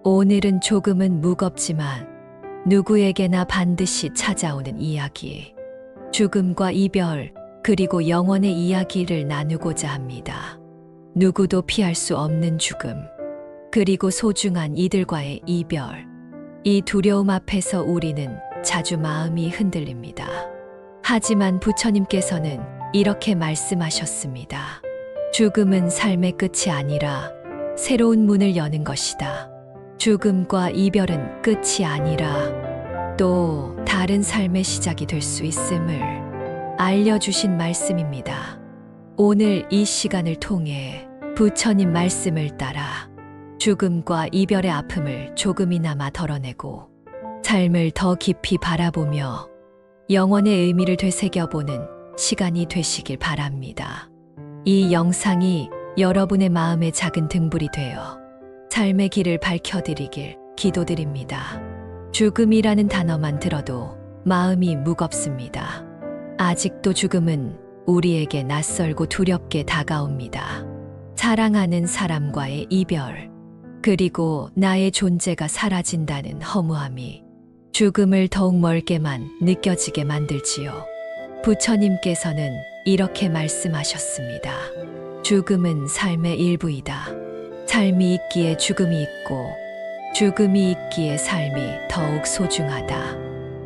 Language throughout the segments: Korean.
오늘은 조금은 무겁지만 누구에게나 반드시 찾아오는 이야기. 죽음과 이별, 그리고 영원의 이야기를 나누고자 합니다. 누구도 피할 수 없는 죽음, 그리고 소중한 이들과의 이별. 이 두려움 앞에서 우리는 자주 마음이 흔들립니다. 하지만 부처님께서는 이렇게 말씀하셨습니다. 죽음은 삶의 끝이 아니라 새로운 문을 여는 것이다. 죽음과 이별은 끝이 아니라 또 다른 삶의 시작이 될 수 있음을 알려주신 말씀입니다. 오늘 이 시간을 통해 부처님 말씀을 따라 죽음과 이별의 아픔을 조금이나마 덜어내고 삶을 더 깊이 바라보며 영원의 의미를 되새겨보는 시간이 되시길 바랍니다. 이 영상이 여러분의 마음의 작은 등불이 되어 삶의 길을 밝혀드리길 기도드립니다. 죽음이라는 단어만 들어도 마음이 무겁습니다. 아직도 죽음은 우리에게 낯설고 두렵게 다가옵니다. 사랑하는 사람과의 이별, 그리고 나의 존재가 사라진다는 허무함이 죽음을 더욱 멀게만 느껴지게 만들지요. 부처님께서는 이렇게 말씀하셨습니다. 죽음은 삶의 일부이다. 삶이 있기에 죽음이 있고 죽음이 있기에 삶이 더욱 소중하다.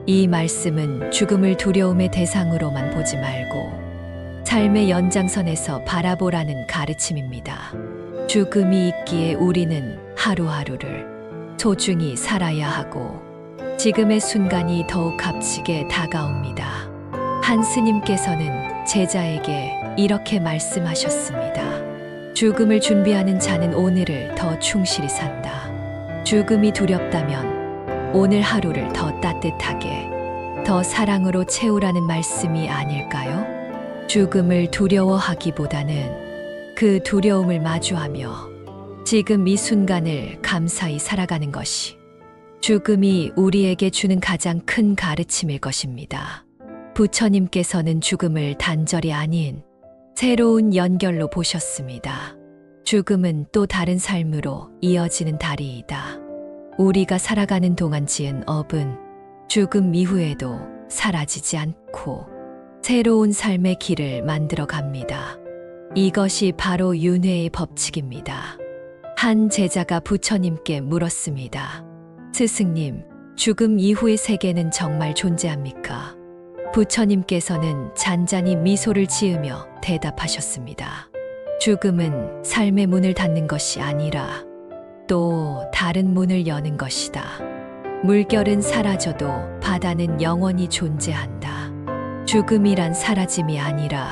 이 말씀은 죽음을 두려움의 대상으로만 보지 말고 삶의 연장선에서 바라보라는 가르침입니다. 죽음이 있기에 우리는 하루하루를 소중히 살아야 하고 지금의 순간이 더욱 값지게 다가옵니다. 한 스님께서는 제자에게 이렇게 말씀하셨습니다. 죽음을 준비하는 자는 오늘을 더 충실히 산다. 죽음이 두렵다면 오늘 하루를 더 따뜻하게, 더 사랑으로 채우라는 말씀이 아닐까요? 죽음을 두려워하기보다는 그 두려움을 마주하며 지금 이 순간을 감사히 살아가는 것이 죽음이 우리에게 주는 가장 큰 가르침일 것입니다. 부처님께서는 죽음을 단절이 아닌 새로운 연결로 보셨습니다. 죽음은 또 다른 삶으로 이어지는 다리이다. 우리가 살아가는 동안 지은 업은 죽음 이후에도 사라지지 않고 새로운 삶의 길을 만들어 갑니다. 이것이 바로 윤회의 법칙입니다. 한 제자가 부처님께 물었습니다. 스승님, 죽음 이후의 세계는 정말 존재합니까? 부처님께서는 잔잔히 미소를 지으며 대답하셨습니다. 죽음은 삶의 문을 닫는 것이 아니라 또 다른 문을 여는 것이다. 물결은 사라져도 바다는 영원히 존재한다. 죽음이란 사라짐이 아니라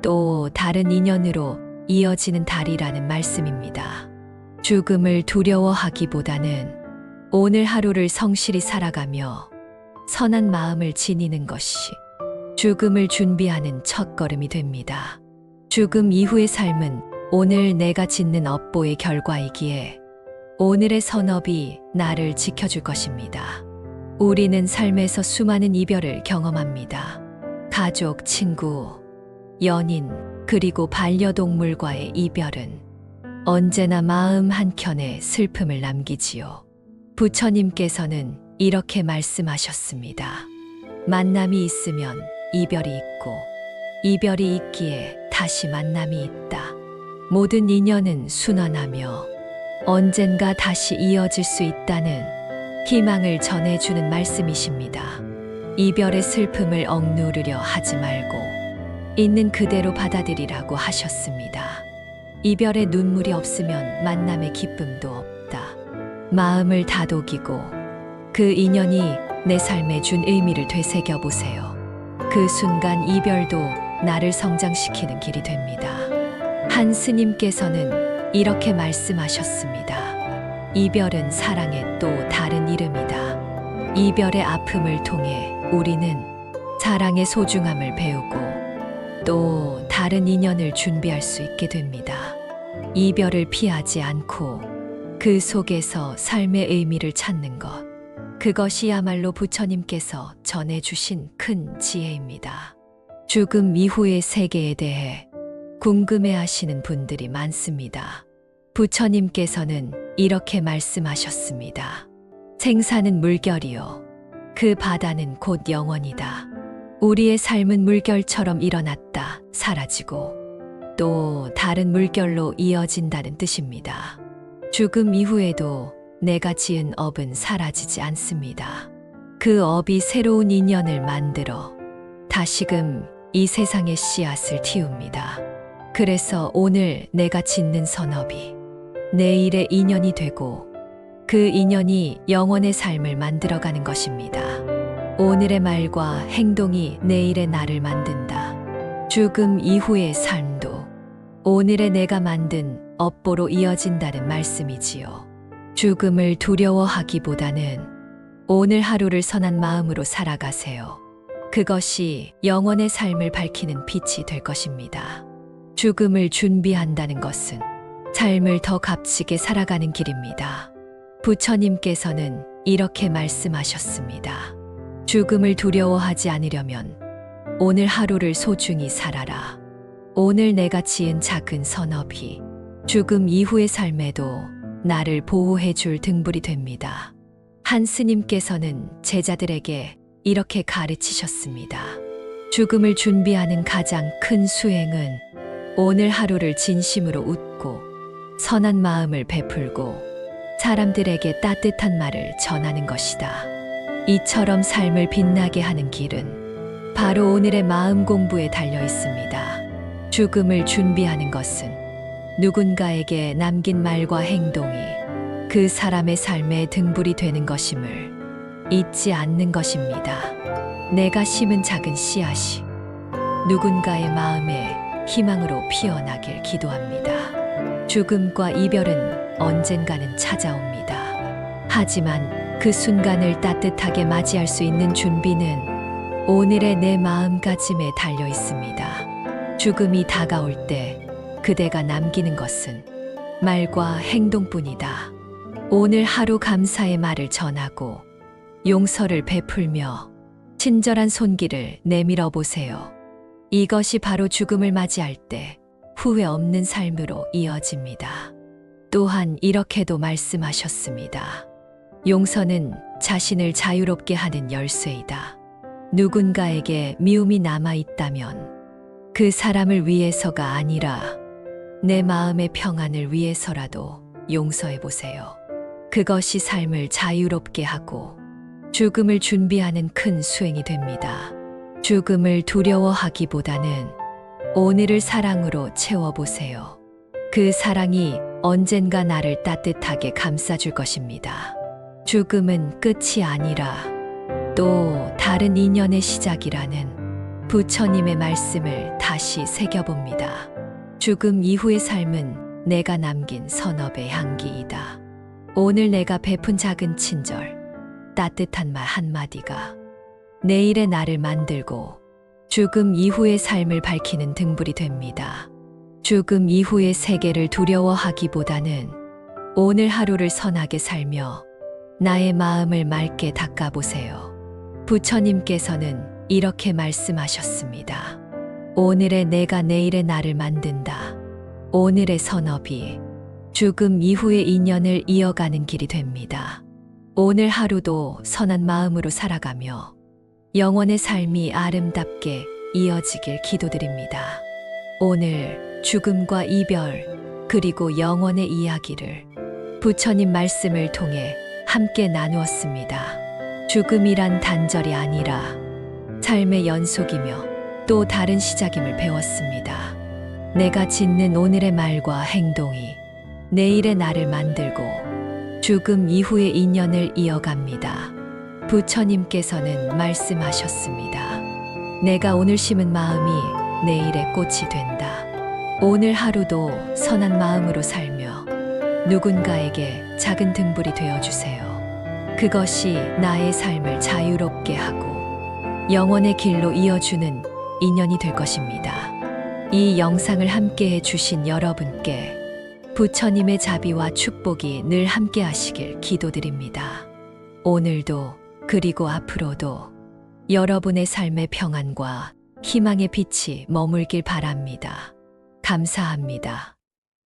또 다른 인연으로 이어지는 달이라는 말씀입니다. 죽음을 두려워하기보다는 오늘 하루를 성실히 살아가며 선한 마음을 지니는 것이 죽음을 준비하는 첫걸음이 됩니다. 죽음 이후의 삶은 오늘 내가 짓는 업보의 결과이기에 오늘의 선업이 나를 지켜줄 것입니다. 우리는 삶에서 수많은 이별을 경험합니다. 가족, 친구, 연인, 그리고 반려동물과의 이별은 언제나 마음 한켠에 슬픔을 남기지요. 부처님께서는 이렇게 말씀하셨습니다. 만남이 있으면 이별이 있고 이별이 있기에 다시 만남이 있다. 모든 인연은 순환하며 언젠가 다시 이어질 수 있다는 희망을 전해주는 말씀이십니다. 이별의 슬픔을 억누르려 하지 말고 있는 그대로 받아들이라고 하셨습니다. 이별의 눈물이 없으면 만남의 기쁨도 없다. 마음을 다독이고 그 인연이 내 삶에 준 의미를 되새겨 보세요. 그 순간 이별도 나를 성장시키는 길이 됩니다. 한 스님께서는 이렇게 말씀하셨습니다. 이별은 사랑의 또 다른 이름이다. 이별의 아픔을 통해 우리는 사랑의 소중함을 배우고 또 다른 인연을 준비할 수 있게 됩니다. 이별을 피하지 않고 그 속에서 삶의 의미를 찾는 것, 그것이야말로 부처님께서 전해주신 큰 지혜입니다. 죽음 이후의 세계에 대해 궁금해하시는 분들이 많습니다. 부처님께서는 이렇게 말씀하셨습니다. 생사는 물결이요. 그 바다는 곧 영원이다. 우리의 삶은 물결처럼 일어났다 사라지고 또 다른 물결로 이어진다는 뜻입니다. 죽음 이후에도 내가 지은 업은 사라지지 않습니다. 그 업이 새로운 인연을 만들어 다시금 이 세상의 씨앗을 틔웁니다. 그래서 오늘 내가 짓는 선업이 내일의 인연이 되고 그 인연이 영원의 삶을 만들어가는 것입니다. 오늘의 말과 행동이 내일의 나를 만든다. 죽음 이후의 삶도 오늘의 내가 만든 업보로 이어진다는 말씀이지요. 죽음을 두려워하기보다는 오늘 하루를 선한 마음으로 살아가세요. 그것이 영원의 삶을 밝히는 빛이 될 것입니다. 죽음을 준비한다는 것은 삶을 더 값지게 살아가는 길입니다. 부처님께서는 이렇게 말씀하셨습니다. 죽음을 두려워하지 않으려면 오늘 하루를 소중히 살아라. 오늘 내가 지은 작은 선업이 죽음 이후의 삶에도 나를 보호해 줄 등불이 됩니다. 한 스님께서는 제자들에게 이렇게 가르치셨습니다. 죽음을 준비하는 가장 큰 수행은 오늘 하루를 진심으로 웃고 선한 마음을 베풀고 사람들에게 따뜻한 말을 전하는 것이다. 이처럼 삶을 빛나게 하는 길은 바로 오늘의 마음 공부에 달려 있습니다. 죽음을 준비하는 것은 누군가에게 남긴 말과 행동이 그 사람의 삶의 등불이 되는 것임을 잊지 않는 것입니다. 내가 심은 작은 씨앗이 누군가의 마음에 희망으로 피어나길 기도합니다. 죽음과 이별은 언젠가는 찾아옵니다. 하지만 그 순간을 따뜻하게 맞이할 수 있는 준비는 오늘의 내 마음가짐에 달려 있습니다. 죽음이 다가올 때 그대가 남기는 것은 말과 행동뿐이다. 오늘 하루 감사의 말을 전하고 용서를 베풀며 친절한 손길을 내밀어 보세요. 이것이 바로 죽음을 맞이할 때 후회 없는 삶으로 이어집니다. 또한 이렇게도 말씀하셨습니다. 용서는 자신을 자유롭게 하는 열쇠이다. 누군가에게 미움이 남아 있다면 그 사람을 위해서가 아니라 내 마음의 평안을 위해서라도 용서해 보세요. 그것이 삶을 자유롭게 하고 죽음을 준비하는 큰 수행이 됩니다. 죽음을 두려워하기보다는 오늘을 사랑으로 채워보세요. 그 사랑이 언젠가 나를 따뜻하게 감싸줄 것입니다. 죽음은 끝이 아니라 또 다른 인연의 시작이라는 부처님의 말씀을 다시 새겨봅니다. 죽음 이후의 삶은 내가 남긴 선업의 향기이다. 오늘 내가 베푼 작은 친절, 따뜻한 말 한마디가 내일의 나를 만들고 죽음 이후의 삶을 밝히는 등불이 됩니다. 죽음 이후의 세계를 두려워하기보다는 오늘 하루를 선하게 살며 나의 마음을 맑게 닦아보세요. 부처님께서는 이렇게 말씀하셨습니다. 오늘의 내가 내일의 나를 만든다. 오늘의 선업이 죽음 이후의 인연을 이어가는 길이 됩니다. 오늘 하루도 선한 마음으로 살아가며 영원의 삶이 아름답게 이어지길 기도드립니다. 오늘 죽음과 이별 그리고 영원의 이야기를 부처님 말씀을 통해 함께 나누었습니다. 죽음이란 단절이 아니라 삶의 연속이며 또 다른 시작임을 배웠습니다. 내가 짓는 오늘의 말과 행동이 내일의 나를 만들고 죽음 이후의 인연을 이어갑니다. 부처님께서는 말씀하셨습니다. 내가 오늘 심은 마음이 내일의 꽃이 된다. 오늘 하루도 선한 마음으로 살며 누군가에게 작은 등불이 되어주세요. 그것이 나의 삶을 자유롭게 하고 영원의 길로 이어주는 인연이 될 것입니다. 이 영상을 함께 해주신 여러분께 부처님의 자비와 축복이 늘 함께 하시길 기도드립니다. 오늘도 그리고 앞으로도 여러분의 삶의 평안과 희망의 빛이 머물길 바랍니다. 감사합니다.